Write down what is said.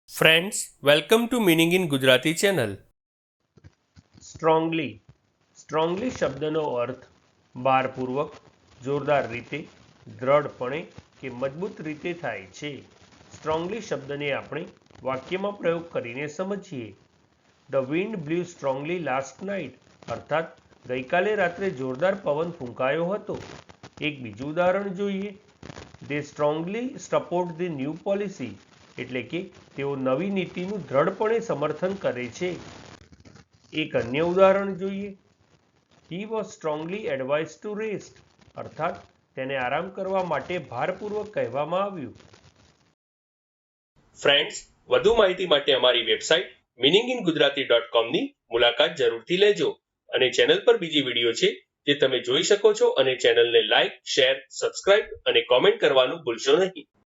Friends, welcome to meaning in Gujarati channel. Strongly શબ્દનો અર્થ ભારપૂર્વક, જોરદાર રીતે, દ્રઢપણે કે મજબૂત રીતે થાય છે. સ્ટ્રોંગલી શબ્દને આપણે વાક્યમાં પ્રયોગ કરીને સમજીએ. The wind blue strongly last night, અર્થાત ગઈકાલે રાત્રે જોરદાર પવન ફૂંકાયો હતો. એક બીજું ઉદાહરણ જોઈએ. They strongly support the new policy, એટલે કે તેઓ નવી નીતિનું દ્રઢપણે સમર્થન કરે છે. એક અન્ય ઉદાહરણ જોઈએ. He was strongly advised to rest, અર્થાત તેને આરામ કરવા માટે ભારપૂર્વક કહેવામાં આવ્યું. ફ્રેન્ડ્સ, વધુ માહિતી માટે અમારી વેબસાઇટ meaninginggujarati.com ની મુલાકાત જરૂરથી લેજો. અને ચેનલ પર બીજી વિડીયો છે જે તમે જોઈ શકો છો, અને ચેનલને લાઇક, શેર, સબસ્ક્રાઇબ અને કોમેન્ટ કરવાનું ભૂલશો નહીં.